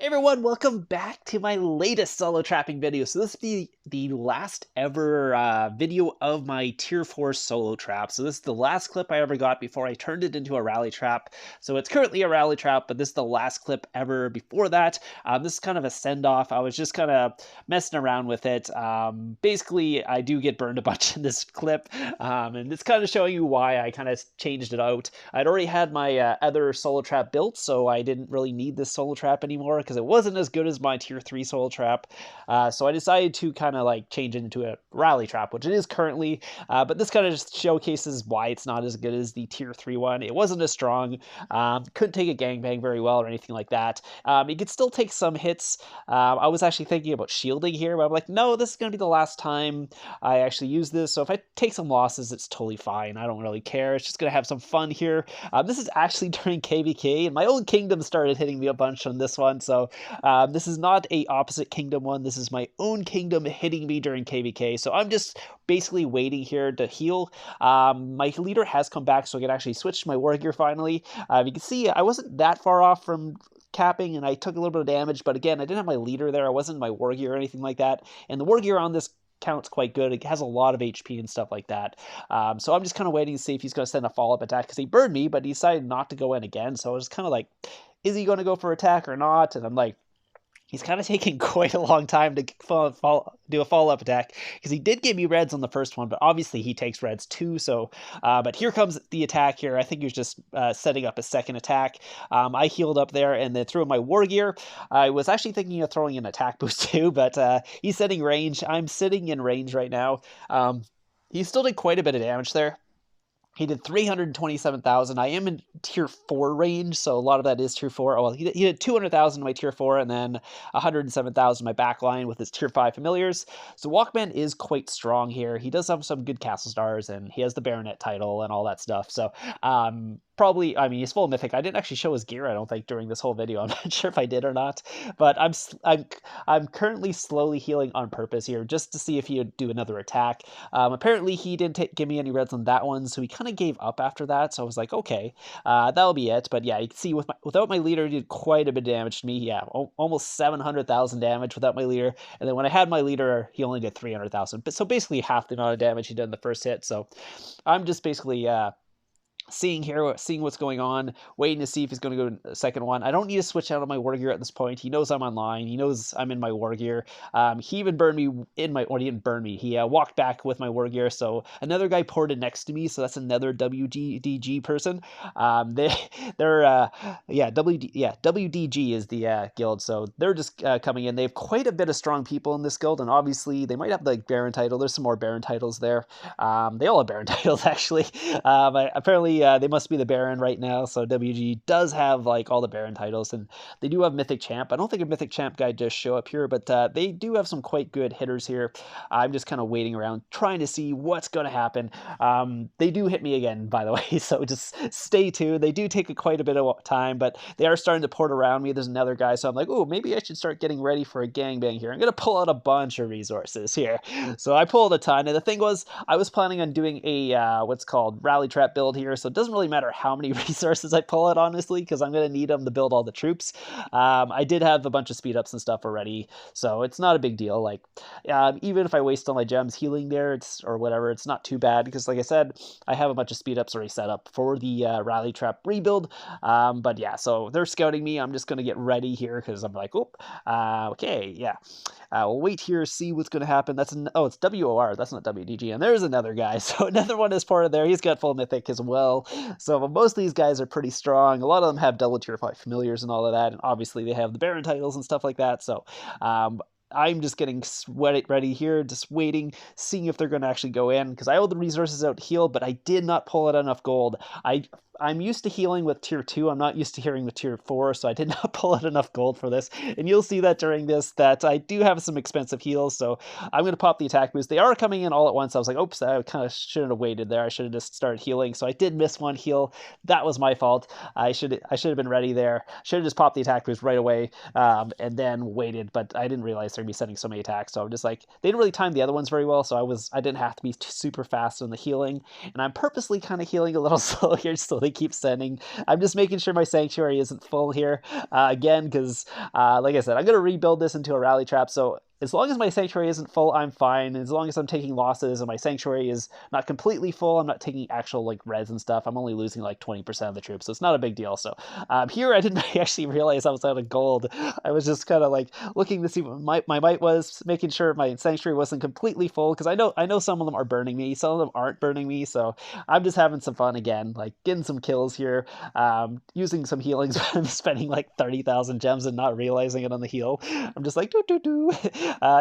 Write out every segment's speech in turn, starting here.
Hey everyone, welcome back to my latest solo trapping video. So this is the last ever video of my tier 4 solo trap. So this is the last clip I ever got before I turned it into a rally trap. So it's currently a rally trap, but this is the last clip ever before that. This is kind of a send-off. I was just kind of messing around with it. Basically, I do get burned a bunch in this clip, and it's kind of showing you why I kind of changed it out. I'd already had my other solo trap built, so I didn't really need this solo trap anymore because it wasn't as good as my tier 3 solo trap. So I decided to kind of like change it into a rally trap, which it is currently, but this kind of just showcases why it's not as good as the tier 3 one. It wasn't as strong, couldn't take a gangbang very well or anything like that. It could still take some hits. I was actually thinking about shielding here, but I'm like, no, this is going to be the last time I actually use this, so if I take some losses, it's totally fine. I don't really care. It's just going to have some fun here. This is actually during KVK, and my own kingdom started hitting me a bunch on this one, so this is not a opposite kingdom one. This is my own kingdom hitting me during KVK, so I'm just basically waiting here to heal. My leader has come back, so I can actually switch to my war gear finally. You can see I wasn't that far off from capping, and I took a little bit of damage, but again, I didn't have my leader there. I wasn't in my war gear or anything like that, and the war gear on this counts quite good. It has a lot of HP and stuff like that. So I'm just kind of waiting to see if he's going to send a follow-up attack, because he burned me, but he decided not to go in again. So I was kind of like, is he going to go for attack or not? And I'm like, he's kind of taking quite a long time to do a follow-up attack, because he did give me reds on the first one, but obviously he takes reds too. So, but here comes the attack here. I think he was just setting up a second attack. I healed up there and then threw in my war gear. I was actually thinking of throwing an attack boost too, but he's setting range. I'm sitting in range right now. He still did quite a bit of damage there. He did 327,000. I am in tier 4 range, so a lot of that is tier 4. Oh, well, he did 200,000 in my tier 4, and then 107,000 in my backline with his tier 5 familiars. So Walkman is quite strong here. He does have some good castle stars, and he has the Baronet title and all that stuff. So probably, I mean, he's full mythic. I didn't actually show his gear, I don't think, during this whole video. I'm not sure if I did or not, but I'm currently slowly healing on purpose here just to see if he would do another attack. Apparently, he didn't give me any reds on that one, so he kind of gave up after that. So I was like, okay, that'll be it. But yeah, you can see without my leader, he did quite a bit of damage to me. Yeah, almost 700,000 damage without my leader. And then when I had my leader, he only did 300,000. But so basically half the amount of damage he did in the first hit. So I'm just basically seeing what's going on, waiting to see if he's going to go to the second one. I don't need to switch out of my war gear at this point. He knows I'm online. He knows I'm in my war gear. He even burned me or he didn't burn me. He walked back with my war gear. So another guy ported next to me. So that's another WDG person. WDG is the guild. So they're just coming in. They have quite a bit of strong people in this guild, and obviously they might have the Baron title. There's some more Baron titles there. They all have Baron titles actually. Apparently they must be the Baron right now, so WG does have like all the Baron titles, and they do have Mythic Champ. I don't think a Mythic Champ guy does show up here, but they do have some quite good hitters here. I'm just kind of waiting around, trying to see what's going to happen. They do hit me again, by the way, so just stay tuned. They do take quite a bit of time, but they are starting to port around me. There's another guy, so I'm like, oh, maybe I should start getting ready for a gangbang here. I'm going to pull out a bunch of resources here. So I pulled a ton, and the thing was, I was planning on doing a, what's called rally trap build here, so it doesn't really matter how many resources I pull out, honestly, because I'm going to need them to build all the troops. I did have a bunch of speed ups and stuff already, so it's not a big deal. Like, even if I waste all my gems healing there, or whatever, it's not too bad, because like I said, I have a bunch of speed ups already set up for the rally trap rebuild. But yeah, so they're scouting me. I'm just going to get ready here, because I'm like, oh, okay, yeah. We'll wait here, see what's going to happen. It's WOR, that's not WDG, and there's another guy. So another one is part of there. He's got full mythic as well. So most of these guys are pretty strong. A lot of them have double tier 5 familiars and all of that, and obviously they have the Baron titles and stuff like that. So I'm just getting ready here, just waiting, seeing if they're going to actually go in, because I owe the resources out to heal, but I did not pull out enough gold. I'm used to healing with tier 2. I'm not used to healing with tier 4, so I did not pull out enough gold for this. And you'll see that during this, that I do have some expensive heals, so I'm going to pop the attack boost. They are coming in all at once. I was like, oops, I kind of shouldn't have waited there. I should have just started healing. So I did miss one heal. That was my fault. I should have been ready there. Should have just popped the attack boost right away, and then waited, but I didn't realize they'd be sending so many attacks. So I'm just like, they didn't really time the other ones very well, so I didn't have to be super fast on the healing. And I'm purposely kind of healing a little slow here, just so they they keep sending. I'm just making sure my sanctuary isn't full here again, because like I said, I'm going to rebuild this into a rally trap. So as long as my sanctuary isn't full, I'm fine. As long as I'm taking losses and my sanctuary is not completely full, I'm not taking actual like res and stuff. I'm only losing like 20% of the troops, so it's not a big deal. So here I didn't actually realize I was out of gold. I was just kind of like looking to see what my might was, making sure my sanctuary wasn't completely full, because I know some of them are burning me, some of them aren't burning me. So I'm just having some fun again, like getting some kills here, using some healings. I'm spending like 30,000 gems and not realizing it on the heal. I'm just like do.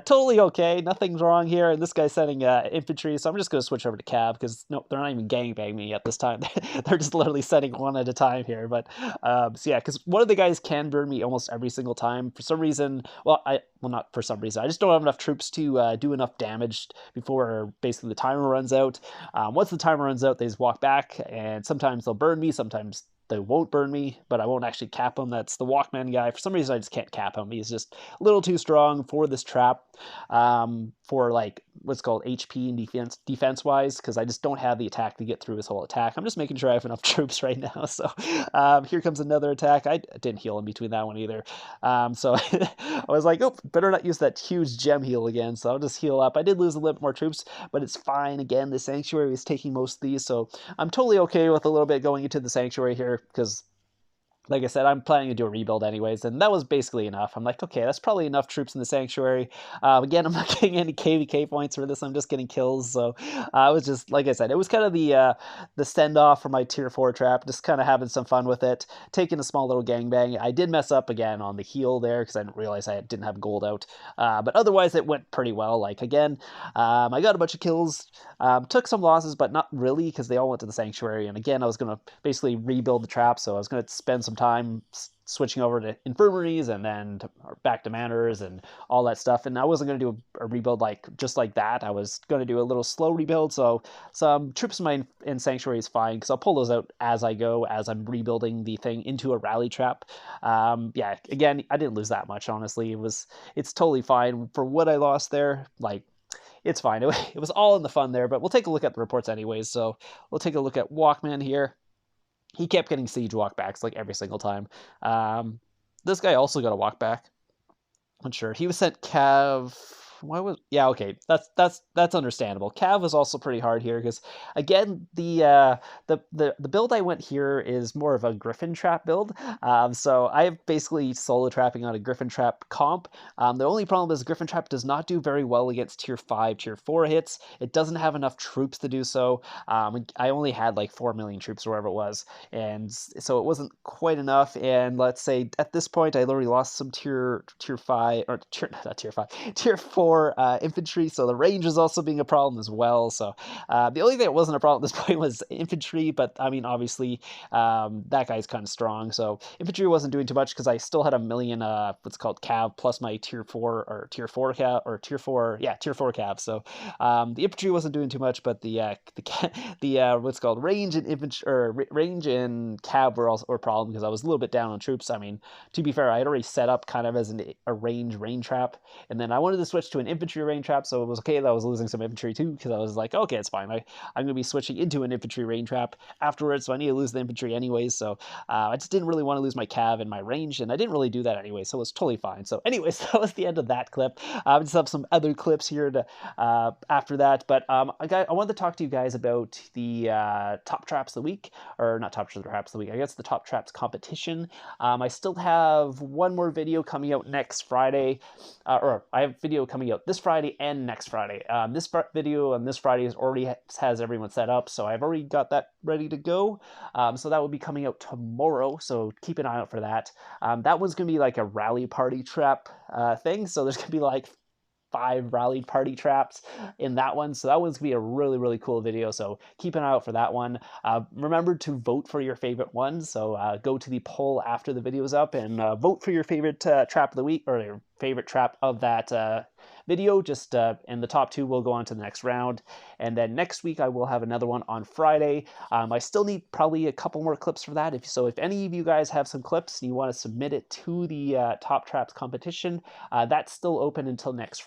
Totally okay, nothing's wrong here. And this guy's sending infantry, so I'm just going to switch over to cav, because no, they're not even gangbang me at this time. They're just literally sending one at a time here. But so yeah, because one of the guys can burn me almost every single time for some reason. Well, not for some reason. I just don't have enough troops to do enough damage before basically the timer runs out. Once the timer runs out, they just walk back, and sometimes they'll burn me, sometimes they won't burn me, but I won't actually cap him. That's the Walkman guy. For some reason, I just can't cap him. He's just a little too strong for this trap, for like what's called HP and defense-wise, because I just don't have the attack to get through his whole attack. I'm just making sure I have enough troops right now. So here comes another attack. I didn't heal in between that one either. So I was like, oh, better not use that huge gem heal again. So I'll just heal up. I did lose a little bit more troops, but it's fine. Again, the Sanctuary is taking most of these, so I'm totally okay with a little bit going into the Sanctuary here, because like I said, I'm planning to do a rebuild anyways, and that was basically enough. I'm like, okay, that's probably enough troops in the Sanctuary. Again, I'm not getting any KVK points for this. I'm just getting kills. So I was just, like I said, it was kind of the send-off for my Tier 4 trap, just kind of having some fun with it, taking a small little gangbang. I did mess up again on the heal there, because I didn't realize I didn't have gold out. But otherwise, it went pretty well. Like, again, I got a bunch of kills, took some losses, but not really, because they all went to the Sanctuary. And again, I was going to basically rebuild the trap, so I was going to spend some time switching over to infirmaries and then back to manors and all that stuff. And I wasn't going to do a rebuild just like that. I was going to do a little slow rebuild. So some troops in Sanctuary is fine, because I'll pull those out as I go, as I'm rebuilding the thing into a rally trap. Yeah, again, I didn't lose that much, honestly. It's totally fine for what I lost there. Like, it's fine. It was all in the fun there, but we'll take a look at the reports anyways. So we'll take a look at Walkman here. He kept getting siege walkbacks like every single time. This guy also got a walkback. I'm sure he was sent Cav. Yeah, okay, that's understandable. Cav was also pretty hard here, because again, the build I went here is more of a Griffin trap build. So I have basically solo trapping on a Griffin trap comp. The only problem is Griffin trap does not do very well against tier 5, tier 4 hits. It doesn't have enough troops to do so. I only had like 4 million troops or whatever it was, and so it wasn't quite enough. And let's say at this point I literally lost some tier 5, or not tier 5, tier 4 infantry, so the range was also being a problem as well. So the only thing that wasn't a problem at this point was infantry, but I mean, obviously that guy's kind of strong, so infantry wasn't doing too much, because I still had a million what's called cav plus my tier 4 cav, or tier 4 cav. So the infantry wasn't doing too much, but the what's called range and infantry, or range and cav were also a problem, because I was a little bit down on troops. I mean, to be fair, I had already set up kind of as a range rain trap, and then I wanted to switch to an infantry rain trap, so it was okay that I was losing some infantry too, because I was like, okay, it's fine. I'm going to be switching into an infantry rain trap afterwards, so I need to lose the infantry anyways. So I just didn't really want to lose my cav and my range, and I didn't really do that anyway, so it was totally fine. So anyways, that was the end of that clip. I just have some other clips here to after that, but I wanted to talk to you guys about the top traps of the week, or not top traps of the week, I guess the top traps competition. I still have one more video coming out next Friday, or I have a video coming out this Friday and next Friday. This video on this Friday already has everyone set up, so I've already got that ready to go. So that will be coming out tomorrow, so keep an eye out for that. That one's going to be like a rally party trap thing, so there's going to be like 5 rally party traps in that one, so that one's gonna be a really, really cool video, so keep an eye out for that one. Remember to vote for your favorite ones, so go to the poll after the video is up and vote for your favorite trap of the week, or your favorite trap of that video. Just and the top 2 will go on to the next round, and then next week I will have another one on Friday. I still need probably a couple more clips for that, if any of you guys have some clips and you want to submit it to the top traps competition, that's still open until next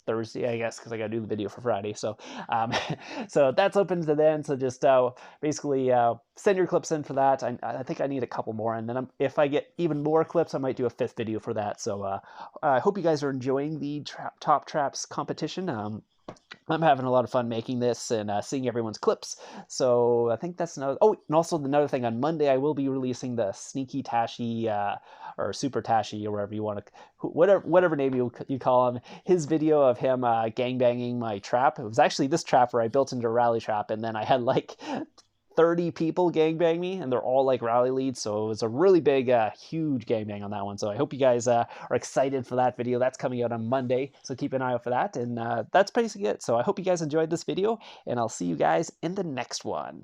Thursday, I guess, because I got to do the video for Friday. So, so that's open to then. So just basically send your clips in for that. I think I need a couple more, and then if I get even more clips, I might do a 5th video for that. So I hope you guys are enjoying the top traps competition. I'm having a lot of fun making this and seeing everyone's clips. So I think that's another. Oh, and also another thing, on Monday I will be releasing the Sneaky Tashi or Super Tashi or whatever you want to, whatever name you call him. His video of him gangbanging my trap. It was actually this trap where I built into a rally trap, and then I had like 30 people gangbang me, and they're all like rally leads, so it was a really big, huge gangbang on that one. So I hope you guys are excited for that video. That's coming out on Monday, so keep an eye out for that. And that's basically it. So I hope you guys enjoyed this video, and I'll see you guys in the next one.